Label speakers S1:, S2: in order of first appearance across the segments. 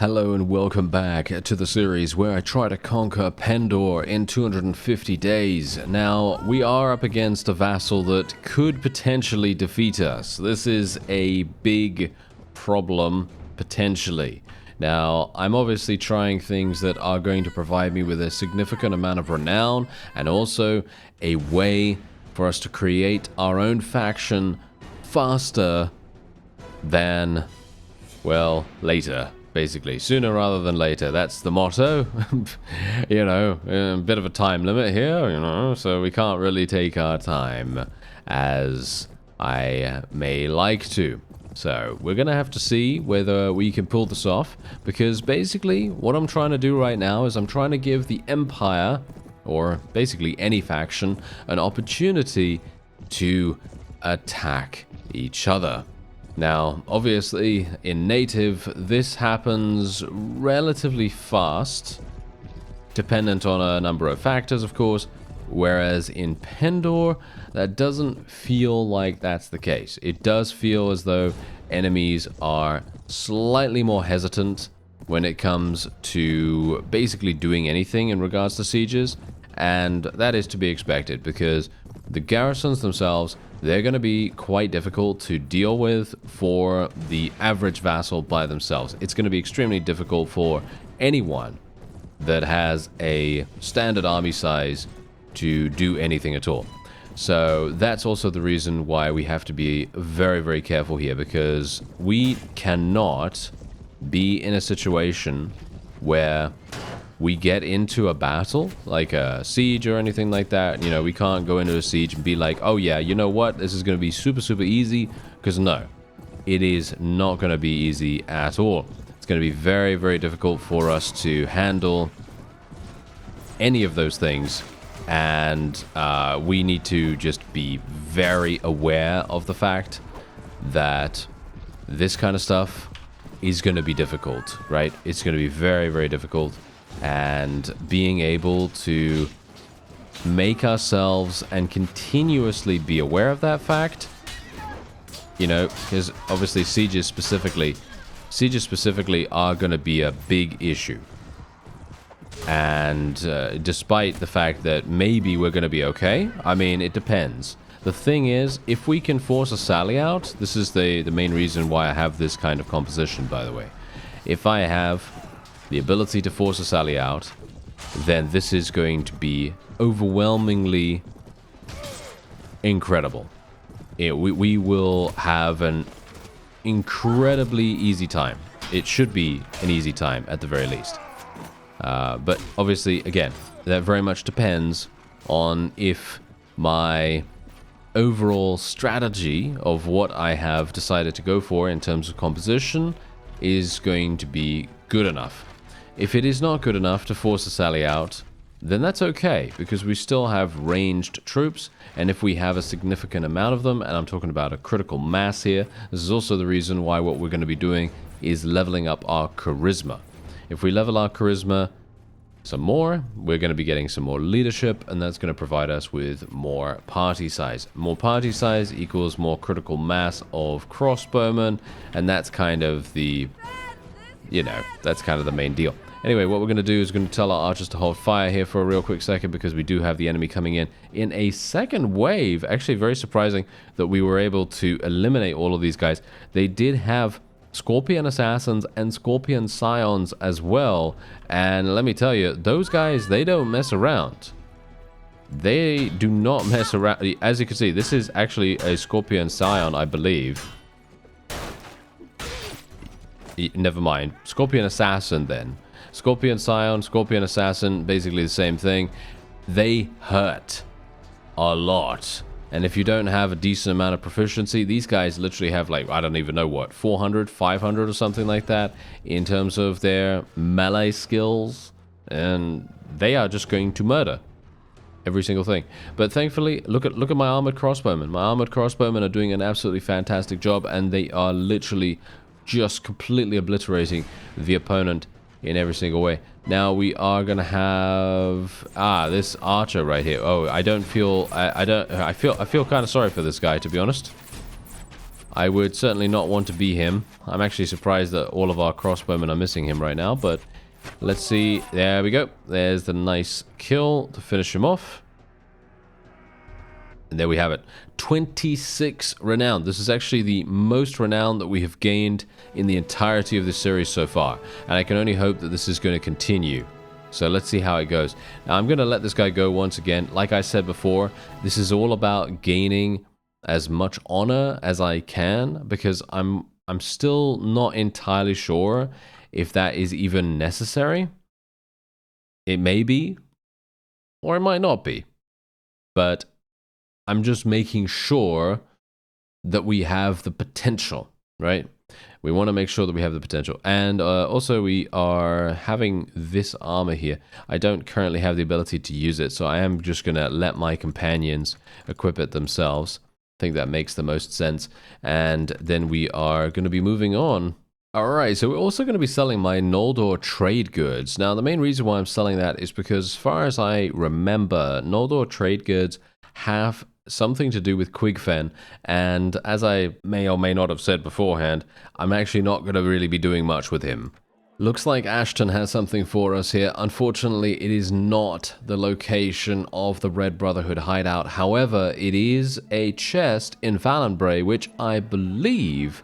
S1: Hello and welcome back to the series where I try to conquer Pendor in 250 days. Now, we are up against a vassal that could potentially defeat us. This is a big problem, potentially. Now, I'm obviously trying things that are going to provide me with a significant amount of renown and also a way for us to create our own faction faster than, well, later. Basically, sooner rather than later. That's the motto. You know, a bit of a time limit here, you know, so we can't really take our time as I may like to. So we're going to have to see whether we can pull this off, because basically what I'm trying to do right now is I'm trying to give the Empire, or basically any faction, an opportunity to attack each other. Now, obviously, in native, this happens relatively fast, dependent on a number of factors, of course, whereas in Pendor, that doesn't feel like that's the case. It does feel as though enemies are slightly more hesitant when it comes to basically doing anything in regards to sieges, and that is to be expected, because the garrisons themselves, they're going to be quite difficult to deal with for the average vassal by themselves. It's going to be extremely difficult for anyone that has a standard army size to do anything at all. So that's also the reason why we have to be very, very careful here, because we cannot be in a situation where we get into a battle, like a siege or anything like that. You know, we can't go into a siege and be like, oh yeah, you know what, this is going to be super, super easy. Because no, it is not going to be easy at all. It's going to be very, very difficult for us to handle any of those things. And we need to just be very aware of the fact that this kind of stuff is going to be difficult, right? It's going to be very, very difficult. And being able to make ourselves and continuously be aware of that fact, you know, because obviously sieges specifically are going to be a big issue. And despite the fact that maybe we're going to be okay, I mean, it depends. The thing is, if we can force a sally out, this is the main reason why I have this kind of composition, by the way. If I have the ability to force a sally out, then this is going to be overwhelmingly incredible. We will have an incredibly easy time. It should be an easy time at the very least. But obviously, again, that very much depends on if my overall strategy of what I have decided to go for in terms of composition is going to be good enough. If it is not good enough to force a sally out, then that's okay, because we still have ranged troops, and if we have a significant amount of them, and I'm talking about a critical mass here, this is also the reason why what we're going to be doing is leveling up our charisma. If we level our charisma some more, we're going to be getting some more leadership, and that's going to provide us with more party size. More party size equals more critical mass of crossbowmen, and that's kind of the, you know, that's kind of the main deal. Anyway, what we're going to do is going to tell our archers to hold fire here for a real quick second, because we do have the enemy coming in a second wave. Actually, very surprising that we were able to eliminate all of these guys. They did have Scorpion Assassins and Scorpion Scions as well, and let me tell you, those guys, they don't mess around. They do not mess around. As you can see, this is actually a Scorpion Scion, I believe. Never mind. Scorpion Assassin then. Scorpion Scion, Scorpion Assassin, basically the same thing. They hurt a lot. And if you don't have a decent amount of proficiency, these guys literally have, like, I don't even know what, 400, 500 or something like that in terms of their melee skills. And they are just going to murder every single thing. But thankfully, look at my armored crossbowmen. My armored crossbowmen are doing an absolutely fantastic job, and they are literally just completely obliterating the opponent in every single way. Now we are gonna have this archer right here. Oh, I feel kind of sorry for this guy, to be honest. I would certainly not want to be him. I'm actually surprised that all of our crossbowmen are missing him right now, but let's see. There we go. There's the nice kill to finish him off. And there we have it. 26 renown. This is actually the most renown that we have gained in the entirety of this series so far. And I can only hope that this is going to continue. So let's see how it goes. Now I'm going to let this guy go once again. Like I said before, this is all about gaining as much honor as I can, because I'm still not entirely sure if that is even necessary. It may be, or it might not be. But I'm just making sure that we have the potential, right? We want to make sure that we have the potential. And also we are having this armor here. I don't currently have the ability to use it, so I am just going to let my companions equip it themselves. I think that makes the most sense. And then we are going to be moving on. Alright, so we're also going to be selling my Noldor trade goods. Now, the main reason why I'm selling that is because, as far as I remember, Noldor trade goods have something to do with Quigfen, and as I may or may not have said beforehand, I'm actually not going to really be doing much with him. Looks like Ashton has something for us here. Unfortunately, it is not the location of the Red Brotherhood hideout. However, it is a chest in Valenbray, which I believe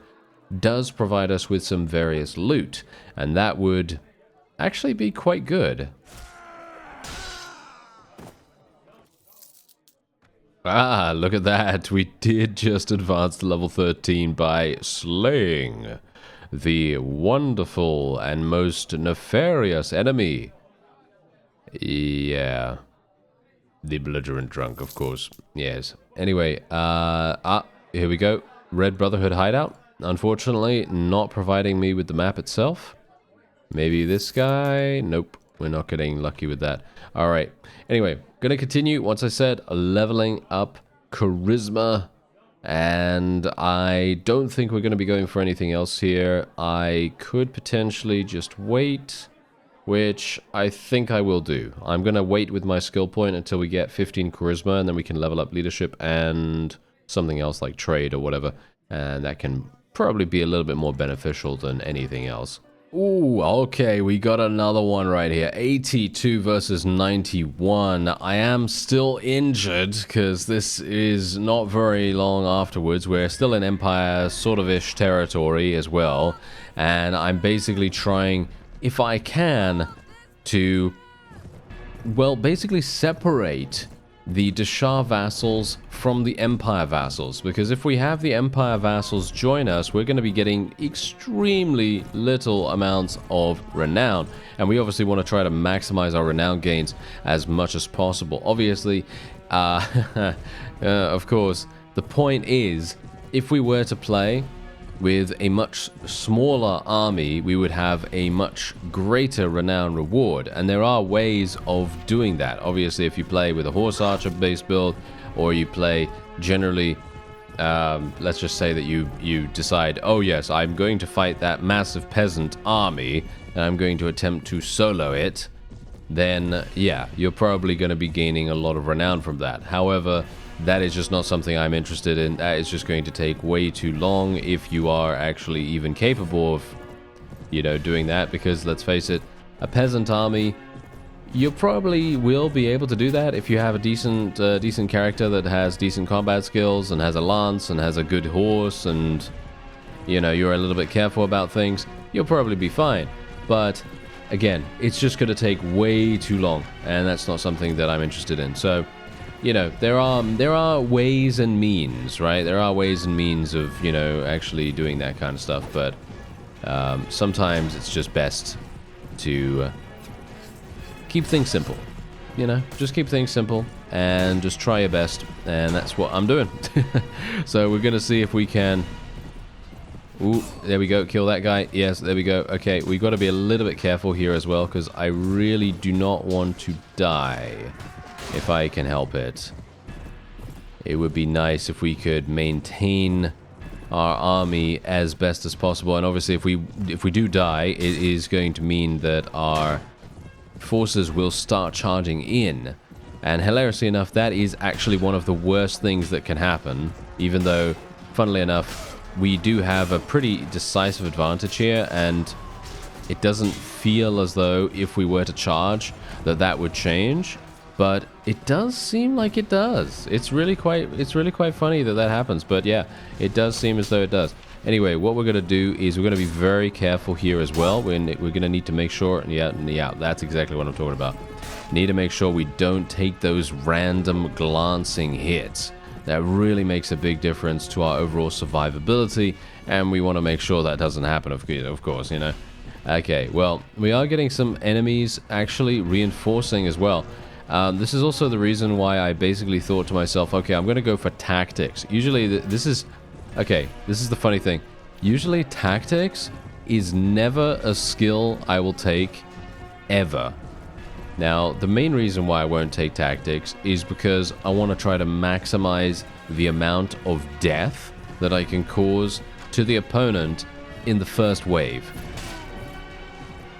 S1: does provide us with some various loot, and that would actually be quite good. Ah, look at that. We did just advance to level 13 by slaying the wonderful and most nefarious enemy. Yeah. The belligerent drunk, of course. Yes. Anyway, here we go. Red Brotherhood hideout. Unfortunately, not providing me with the map itself. Maybe this guy? Nope. We're not getting lucky with that. Alright. Anyway, gonna continue. Once I said, leveling up charisma. And I don't think we're going to be going for anything else here. I could potentially just wait, which I think I will do. I'm going to wait with my skill point until we get 15 charisma, and then we can level up leadership and something else like trade or whatever. And that can probably be a little bit more beneficial than anything else. Ooh, okay, we got another one right here. 82 versus 91. I am still injured, because this is not very long afterwards. We're still in Empire sort of-ish territory as well. And I'm basically trying, if I can, to, well, basically separate the Deshar vassals from the Empire vassals, because if we have the Empire vassals join us, we're going to be getting extremely little amounts of renown, and we obviously want to try to maximize our renown gains as much as possible. Obviously, of course, the point is, if we were to play with a much smaller army, we would have a much greater renown reward, and there are ways of doing that. Obviously, if you play with a horse archer base build, or you play generally, let's just say that you decide, oh yes, I'm going to fight that massive peasant army, and I'm going to attempt to solo it, then yeah, you're probably going to be gaining a lot of renown from that. However, that is just not something I'm interested in. That is just going to take way too long if you are actually even capable of, you know, doing that, because let's face it, a peasant army, you probably will be able to do that if you have a decent character that has decent combat skills and has a lance and has a good horse, and, you know, you're a little bit careful about things, you'll probably be fine. But again, it's just going to take way too long, and that's not something that I'm interested in. So, you know, there are ways and means, right? There are ways and means of, you know, actually doing that kind of stuff, but sometimes it's just best to keep things simple, you know? Just keep things simple and just try your best, and that's what I'm doing. So we're gonna see if we can... Ooh, there we go, kill that guy. Yes, there we go. Okay, we got to be a little bit careful here as well, because I really do not want to die. If I can help it. It would be nice if we could maintain our army as best as possible, and obviously if we do die, it is going to mean that our forces will start charging in, and hilariously enough, that is actually one of the worst things that can happen, even though, funnily enough, we do have a pretty decisive advantage here, and it doesn't feel as though if we were to charge that would change, but it does seem like it does. It's really quite funny that happens, but yeah, it does seem as though it does. Anyway, what we're going to do is we're going to be very careful here as well. We're going to need to make sure, yeah, that's exactly what I'm talking about. Need to make sure we don't take those random glancing hits. That really makes a big difference to our overall survivability, and we want to make sure that doesn't happen, of course, you know. Okay, well, we are getting some enemies actually reinforcing as well. This is also the reason why I basically thought to myself, okay, I'm going to go for tactics. Usually, this is the funny thing. Usually, tactics is never a skill I will take, ever. Now, the main reason why I won't take tactics is because I want to try to maximize the amount of death that I can cause to the opponent in the first wave.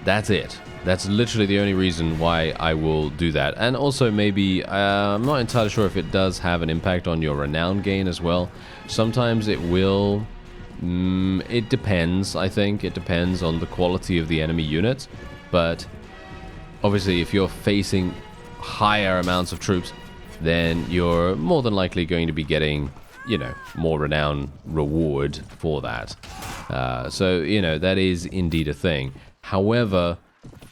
S1: That's it. That's literally the only reason why I will do that. And also maybe, I'm not entirely sure if it does have an impact on your renown gain as well. Sometimes it will. It depends, I think. It depends on the quality of the enemy units. But obviously, if you're facing higher amounts of troops, then you're more than likely going to be getting, you know, more renown reward for that. So, you know, that is indeed a thing. However,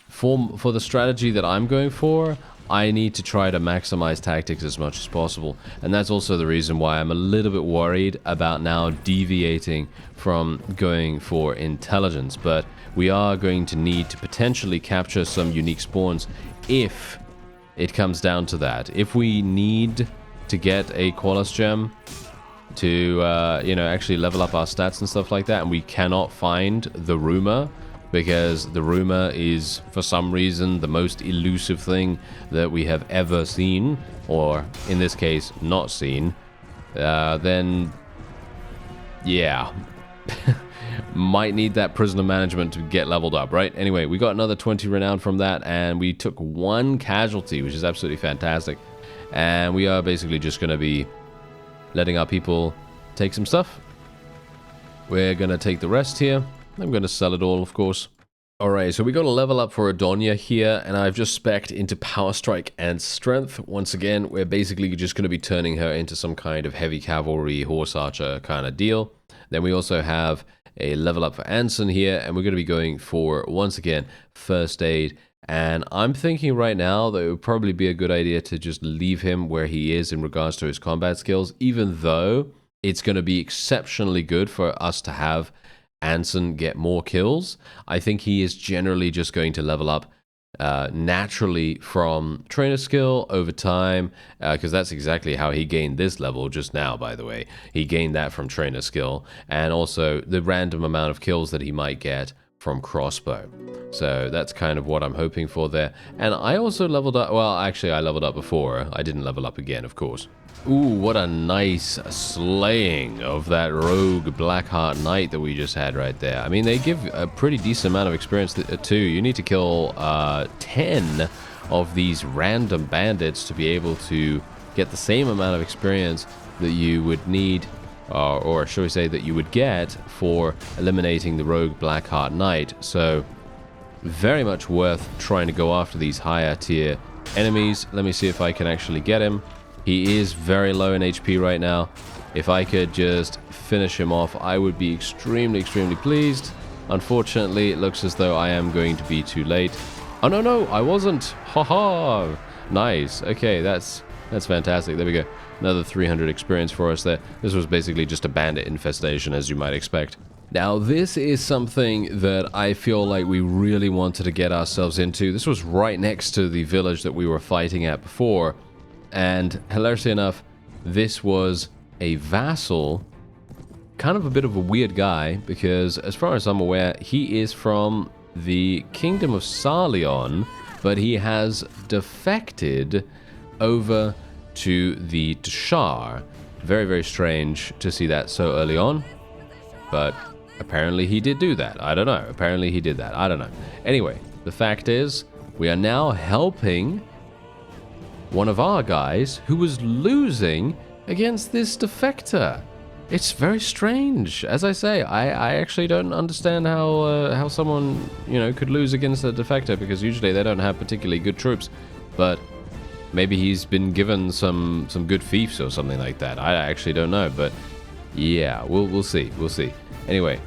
S1: for the strategy that I'm going for, I need to try to maximize tactics as much as possible. And that's also the reason why I'm a little bit worried about now deviating from going for intelligence. But we are going to need to potentially capture some unique spawns if it comes down to that. If we need to get a Qualis gem to, you know, actually level up our stats and stuff like that, and we cannot find the rumor, because the rumor is, for some reason, the most elusive thing that we have ever seen, or in this case, not seen, then, yeah, might need that prisoner management to get leveled up, right? Anyway, we got another 20 renown from that, and we took 1 casualty, which is absolutely fantastic. And we are basically just going to be letting our people take some stuff. We're going to take the rest here. I'm going to sell it all, of course. Alright, so we got a level up for Adonia here, and I've just spec'd into Power Strike and Strength. Once again, we're basically just going to be turning her into some kind of heavy cavalry, horse archer kind of deal. Then we also have a level up for Anson here, and we're going to be going for, once again, First Aid. And I'm thinking right now that it would probably be a good idea to just leave him where he is in regards to his combat skills, even though it's going to be exceptionally good for us to have Anson get more kills. I think he is generally just going to level up naturally from trainer skill over time, because that's exactly how he gained this level just now, by the way. He gained that from trainer skill, and also the random amount of kills that he might get from crossbow. So that's kind of what I'm hoping for there. And I also leveled up, well, actually I leveled up before. I didn't level up again, of course. Ooh, what a nice slaying of that rogue Blackheart Knight that we just had right there. I mean, they give a pretty decent amount of experience too. You need to kill 10 of these random bandits to be able to get the same amount of experience that you would need, or shall we say that you would get for eliminating the rogue Blackheart Knight. So very much worth trying to go after these higher tier enemies. Let me see if I can actually get him. He is very low in HP right now. If I could just finish him off, I would be extremely, extremely pleased. Unfortunately, it looks as though I am going to be too late. Oh, no, I wasn't. Haha. Nice. Okay, that's fantastic. There we go. Another 300 experience for us there. This was basically just a bandit infestation, as you might expect. Now, this is something that I feel like we really wanted to get ourselves into. This was right next to the village that we were fighting at before. And hilariously enough, this was a vassal, kind of a bit of a weird guy, because as far as I'm aware, he is from the Kingdom of Sarleon, but he has defected over to the Tshar. Very, very strange to see that so early on, but apparently he did do that. I don't know. Apparently he did that. I don't know. Anyway, the fact is, we are now helping one of our guys who was losing against this defector. It's very strange. As I say, I actually don't understand how someone, you know, could lose against a defector, because usually they don't have particularly good troops. But maybe he's been given some good fiefs or something like that. I actually don't know, but yeah, we'll see. We'll see. Anyway,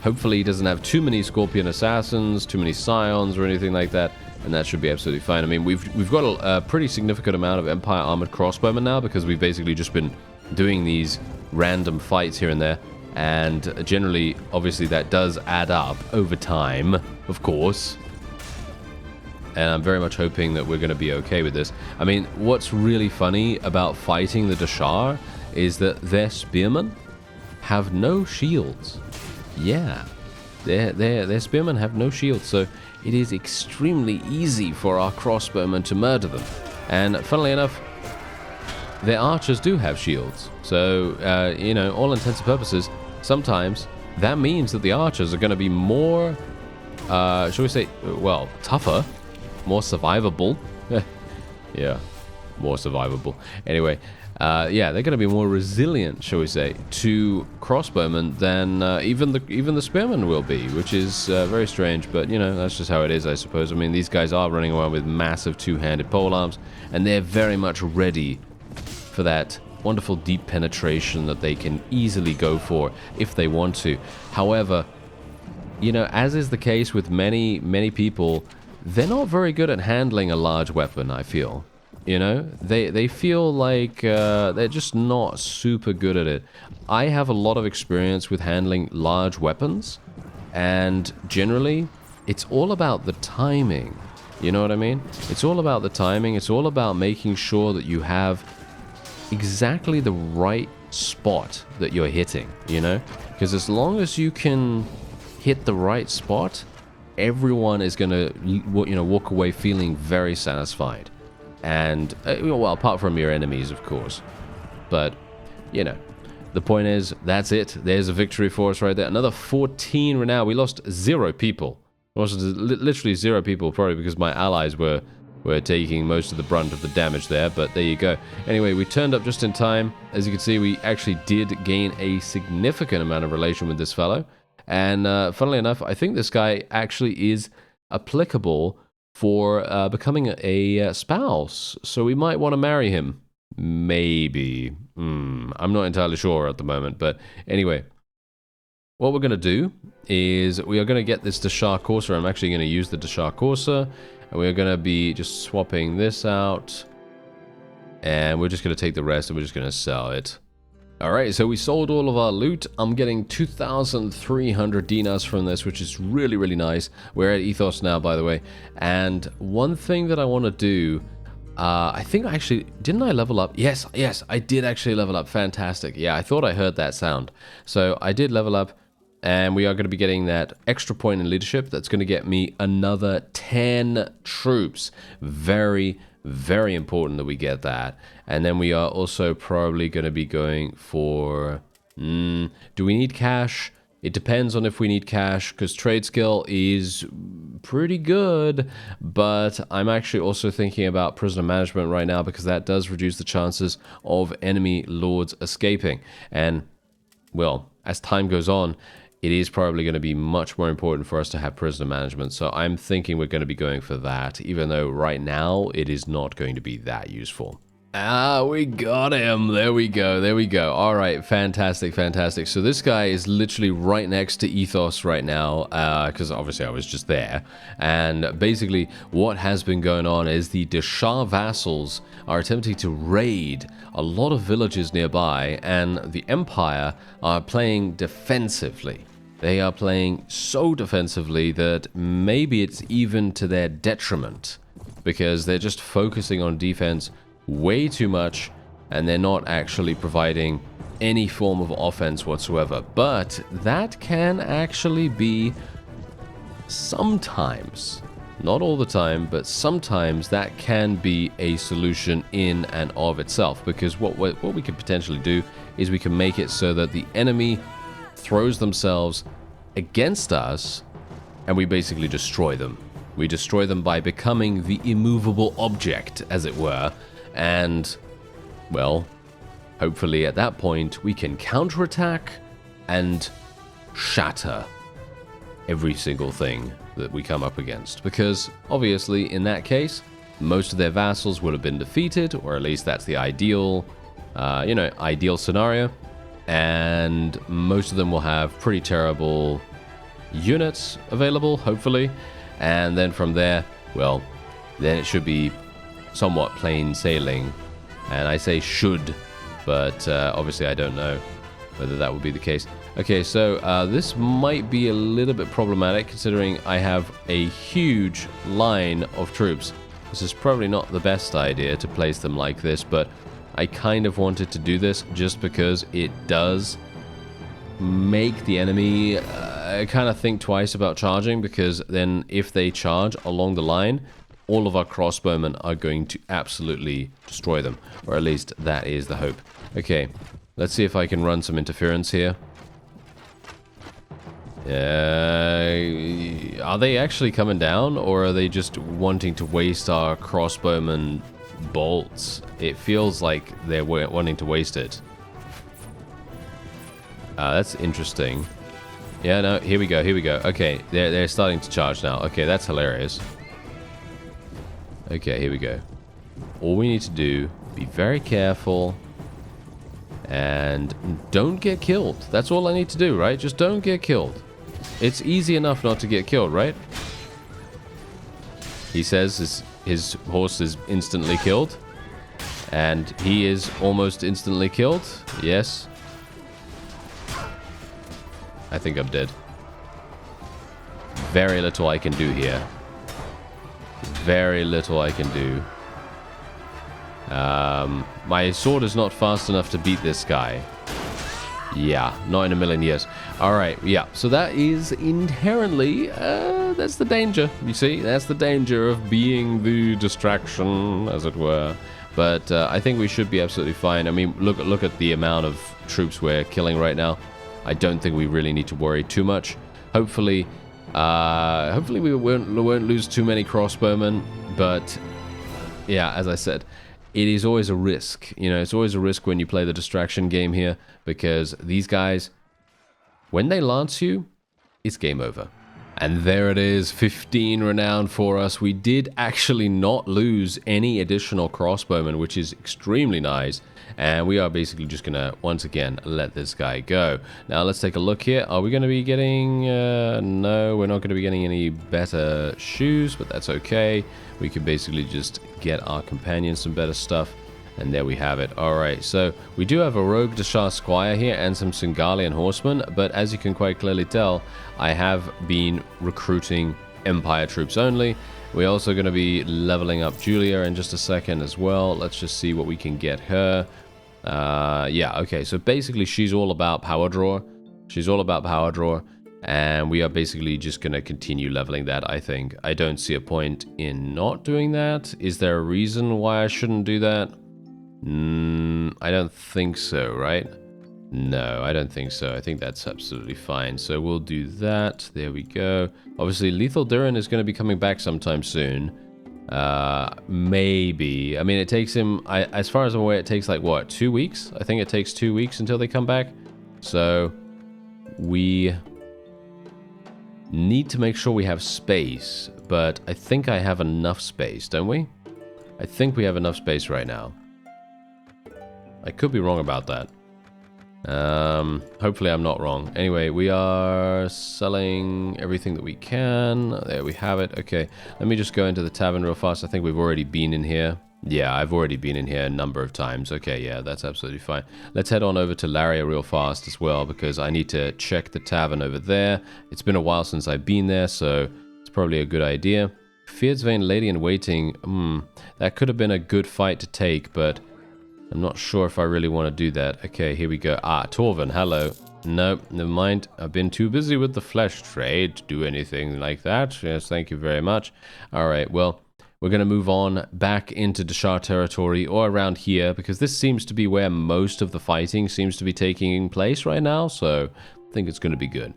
S1: hopefully he doesn't have too many Scorpion Assassins, too many Scions or anything like that, and that should be absolutely fine. I mean, we've got a pretty significant amount of Empire Armored Crossbowmen now, because we've basically just been doing these random fights here and there, and generally, obviously, that does add up over time, of course. And I'm very much hoping that we're going to be okay with this. I mean, what's really funny about fighting the Dashar is that their spearmen have no shields. Yeah, their spearmen have no shields, so it is extremely easy for our crossbowmen to murder them. And funnily enough, their archers do have shields. So, you know, all intents and purposes, sometimes that means that the archers are going to be more, shall we say, well, tougher, more survivable. Yeah, more survivable. Anyway, yeah, they're going to be more resilient, shall we say, to crossbowmen than even the spearmen will be, which is very strange. But you know, that's just how it is, I suppose. I mean, these guys are running around with massive two-handed polearms, and they're very much ready for that wonderful deep penetration that they can easily go for if they want to. However, you know, as is the case with many people, they're not very good at handling a large weapon, I feel. You know, they feel like they're just not super good at it. I have a lot of experience with handling large weapons, and generally, it's all about the timing. You know what I mean? It's all about the timing. It's all about making sure that you have exactly the right spot that you're hitting, you know? Because as long as you can hit the right spot, everyone is going to, you know, walk away feeling very satisfied. And, well, apart from your enemies, of course. But, you know, the point is, that's it. There's a victory for us right there. Another 14 renown. We lost 0 people. We lost literally 0 people, probably because my allies were taking most of the brunt of the damage there, but there you go. Anyway, we turned up just in time. As you can see, we actually did gain a significant amount of relation with this fellow. And funnily enough, I think this guy actually is applicable for becoming a spouse. So we might want to marry him. Maybe. I'm not entirely sure at the moment. But anyway, what we're going to do is we are going to get this Dashar Courser. I'm actually going to use the Dashar Courser. And we're going to be just swapping this out. And we're just going to take the rest and we're just going to sell it. Alright, so we sold all of our loot. I'm getting 2,300 dinars from this, which is really, really nice. We're at Ethos now, by the way. And one thing that I want to do, I think I actually, didn't I level up? Yes, I did actually level up. Fantastic. Yeah, I thought I heard that sound. So I did level up, and we are going to be getting that extra point in leadership. That's going to get me another 10 troops. Very, very important that we get that. And then we are also probably going to be going for... do we need cash? It depends on if we need cash, because trade skill is pretty good. But I'm actually also thinking about prisoner management right now, because that does reduce the chances of enemy lords escaping. And, well, as time goes on, it is probably going to be much more important for us to have prisoner management. So I'm thinking we're going to be going for that, even though right now it is not going to be that useful. Ah, we got him. There we go. All right, fantastic. So this guy is literally right next to Ethos right now, because obviously I was just there. And basically what has been going on is the Dashar vassals are attempting to raid a lot of villages nearby, and the Empire are playing defensively. They are playing so defensively that maybe it's even to their detriment, because they're just focusing on defense way too much, and they're not actually providing any form of offense whatsoever. But that can actually be sometimes, not all the time, but sometimes that can be a solution in and of itself, because what we could potentially do is we can make it so that the enemy throws themselves against us, and we basically destroy them. We destroy them by becoming the immovable object, as it were. And, well, Hopefully at that point we can counterattack and shatter every single thing that we come up against. Because obviously in that case, most of their vassals would have been defeated, or at least that's the ideal, ideal scenario. And most of them will have pretty terrible units available, hopefully. And then from there, well, then it should be somewhat plain sailing. And I say should, but obviously I don't know whether that would be the case. Okay, so this might be a little bit problematic considering I have a huge line of troops. This is probably not the best idea to place them like this, but I kind of wanted to do this just because it does make the enemy kind of think twice about charging, because then if they charge along the line, all of our crossbowmen are going to absolutely destroy them, or at least that is the hope. Okay, let's see if I can run some interference here. Are they actually coming down, or are they just wanting to waste our crossbowmen bolts? It feels like they're wanting to waste it. That's interesting. Yeah, no, here we go. Okay, they're starting to charge now. Okay, that's hilarious. Okay, here we go. All we need to do, be very careful, and don't get killed. That's all I need to do, right? Just don't get killed. It's easy enough not to get killed, right? He says his horse is instantly killed. And he is almost instantly killed. Yes. I think I'm dead. Very little I can do here. Very little I can do. My sword is not fast enough to beat this guy. Yeah, not in a million years. Alright, yeah. So that is inherently, that's the danger. You see, that's the danger of being the distraction, as it were. But I think we should be absolutely fine. I mean, look at the amount of troops we're killing right now. I don't think we really need to worry too much. Hopefully we won't lose too many crossbowmen. But yeah, as I said, it is always a risk. You know, it's always a risk when you play the distraction game here, because these guys, when they lance you, it's game over. And there it is, 15 renown for us. We did actually not lose any additional crossbowmen, which is extremely nice. And we are basically just going to, once again, let this guy go. Now, let's take a look here. Are we going to be getting... no, we're not going to be getting any better shoes, but that's okay. We can basically just get our companions some better stuff. And there we have it. Alright, so we do have a Rogue Deshar Squire here and some Singalian Horsemen, but as you can quite clearly tell, I have been recruiting Empire troops only. We're also going to be leveling up Julia in just a second as well. Let's just see what we can get her. Yeah, okay, so basically she's all about power draw. She's all about power draw, and we are basically just going to continue leveling that, I think. I don't see a point in not doing that. Is there a reason why I shouldn't do that? I don't think so, right? No, I don't think so. I think that's absolutely fine. So we'll do that. There we go. Obviously, Lethal Durin is going to be coming back sometime soon. Maybe. I mean, it takes him... as far as I'm aware, it takes like, what, 2 weeks? I think it takes 2 weeks until they come back. So we need to make sure we have space. But I think I have enough space, don't we? I think we have enough space right now. I could be wrong about that. Hopefully I'm not wrong. Anyway, we are selling everything that we can. There we have it. Okay, let me just go into the tavern real fast. I think we've already been in here. Yeah, I've already been in here a number of times. Okay, yeah, that's absolutely fine. Let's head on over to Laria real fast as well, because I need to check the tavern over there. It's been a while since I've been there, so it's probably a good idea. Feared's Vain Lady in Waiting. That could have been a good fight to take, but I'm not sure if I really want to do that. Okay, here we go. Ah, Torvin, hello. Nope, never mind. I've been too busy with the flesh trade to do anything like that. Yes, thank you very much. Alright, well, we're going to move on back into Deshar territory or around here, because this seems to be where most of the fighting seems to be taking place right now, so I think it's going to be good.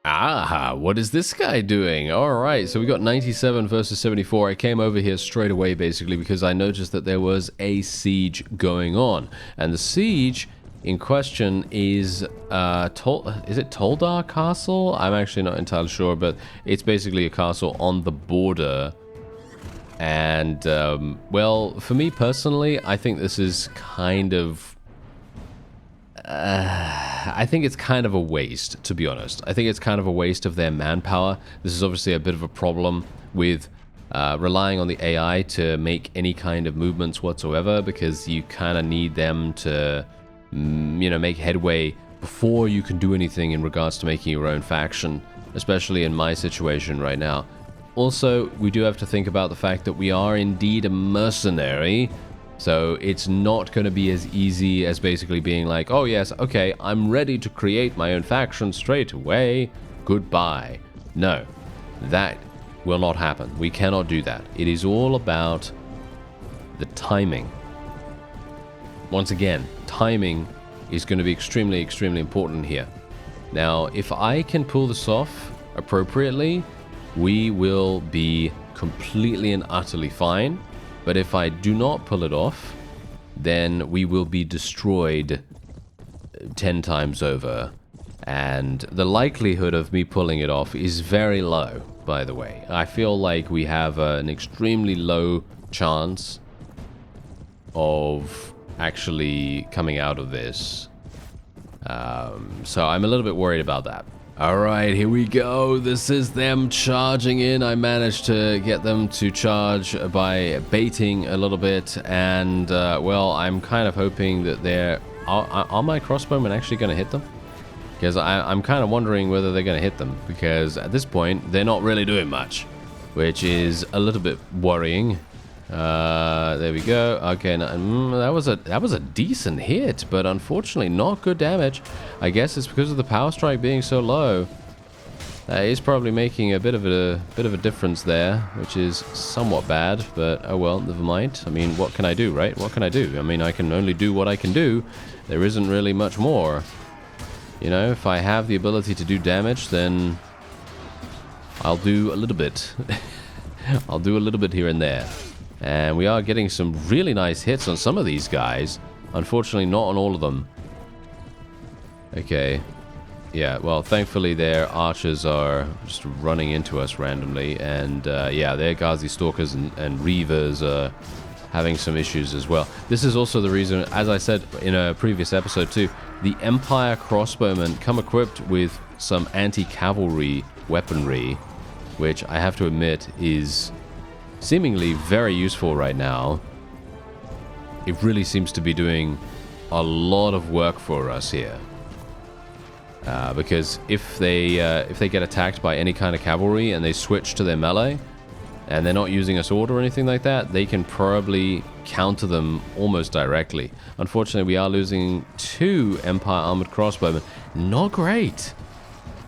S1: Ah, what is this guy doing? All right, so we got 97 versus 74. I came over here straight away, basically, because I noticed that there was a siege going on. And the siege in question is, is it Toldar Castle? I'm actually not entirely sure, but it's basically a castle on the border. And, well, for me personally, I think this is kind of... I think it's kind of a waste, to be honest. I think it's kind of a waste of their manpower. This is obviously a bit of a problem with relying on the AI to make any kind of movements whatsoever, because you kind of need them to, you know, make headway before you can do anything in regards to making your own faction, especially in my situation right now. Also, we do have to think about the fact that we are indeed a mercenary. So it's not going to be as easy as basically being like, oh yes, okay, I'm ready to create my own faction straight away. Goodbye. No, that will not happen. We cannot do that. It is all about the timing. Once again, timing is going to be extremely, extremely important here. Now, if I can pull this off appropriately, we will be completely and utterly fine. But if I do not pull it off, then we will be destroyed 10 times over. And the likelihood of me pulling it off is very low, by the way. I feel like we have an extremely low chance of actually coming out of this. So I'm a little bit worried about that. Alright, here we go. This is them charging in. I managed to get them to charge by baiting a little bit, and well, I'm kind of hoping that they're... Are my crossbowmen actually going to hit them? Because I'm kind of wondering whether they're going to hit them, because at this point, they're not really doing much, which is a little bit worrying. There we go. Okay, no, that was a decent hit, but unfortunately not good damage. I guess it's because of the power strike being so low. That is probably making a bit of a difference there, which is somewhat bad. But oh well, never mind. I mean, what can I do, right? What can I do? I mean, I can only do what I can do. There isn't really much more. You know, if I have the ability to do damage, then I'll do a little bit. I'll do a little bit here and there. And we are getting some really nice hits on some of these guys. Unfortunately, not on all of them. Okay. Yeah, well, thankfully their archers are just running into us randomly. And, yeah, their Ghazi Stalkers and Reavers are having some issues as well. This is also the reason, as I said in a previous episode too, the Empire crossbowmen come equipped with some anti-cavalry weaponry, which I have to admit is... seemingly very useful right now. It really seems to be doing a lot of work for us here. Because if they get attacked by any kind of cavalry and they switch to their melee, and they're not using a sword or anything like that, they can probably counter them almost directly. Unfortunately, we are losing 2 Empire Armored Crossbowmen. Not great.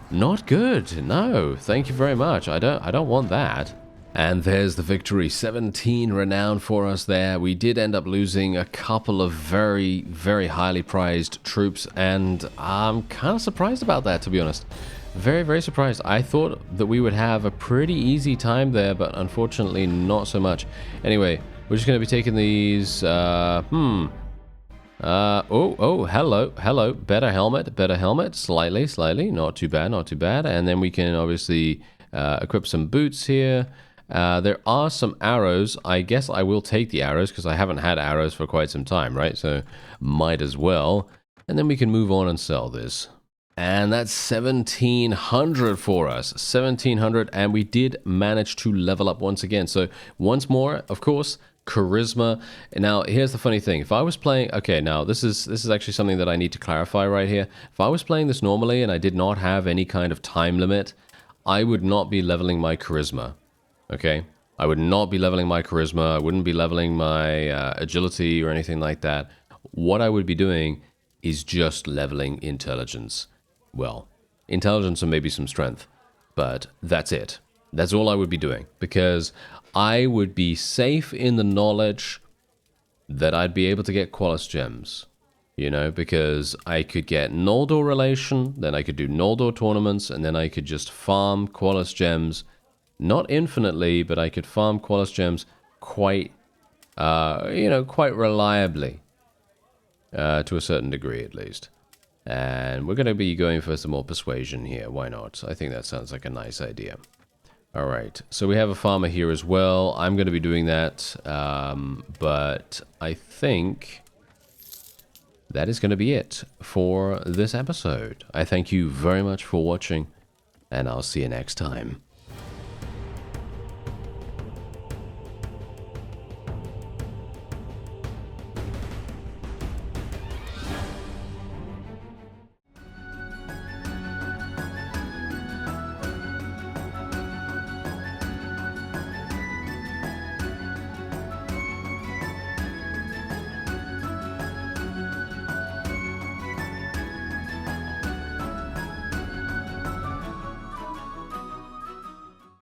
S1: Not good. No, thank you very much. I don't want that. And there's the victory, 17 renown for us there. We did end up losing a couple of very, very highly prized troops, and I'm kind of surprised about that, to be honest. Very, very surprised. I thought that we would have a pretty easy time there, but unfortunately not so much. Anyway, we're just going to be taking these, hello. Better helmet, slightly, not too bad. And then we can obviously equip some boots here. There are some arrows. I guess I will take the arrows because I haven't had arrows for quite some time, right? So might as well. And then we can move on and sell this. And that's 1700 for us. 1700, and we did manage to level up once again. So once more, of course, charisma. Now, here's the funny thing. If I was playing... Okay, now this is actually something that I need to clarify right here. If I was playing this normally and I did not have any kind of time limit, I would not be leveling my charisma. Okay, I would not be leveling my charisma. I wouldn't be leveling my agility or anything like that. What I would be doing is just leveling intelligence. Well, intelligence and maybe some strength, but that's it. That's all I would be doing, because I would be safe in the knowledge that I'd be able to get Qualis gems. You know, because I could get Noldor relation, then I could do Noldor tournaments, and then I could just farm Qualis gems, not infinitely, but I could farm Qualis gems quite, quite reliably, to a certain degree at least. And we're going to be going for some more persuasion here. Why not? I think that sounds like a nice idea. All right, so we have a farmer here as well. I'm going to be doing that, but I think that is going to be it for this episode. I thank you very much for watching, and I'll see you next time.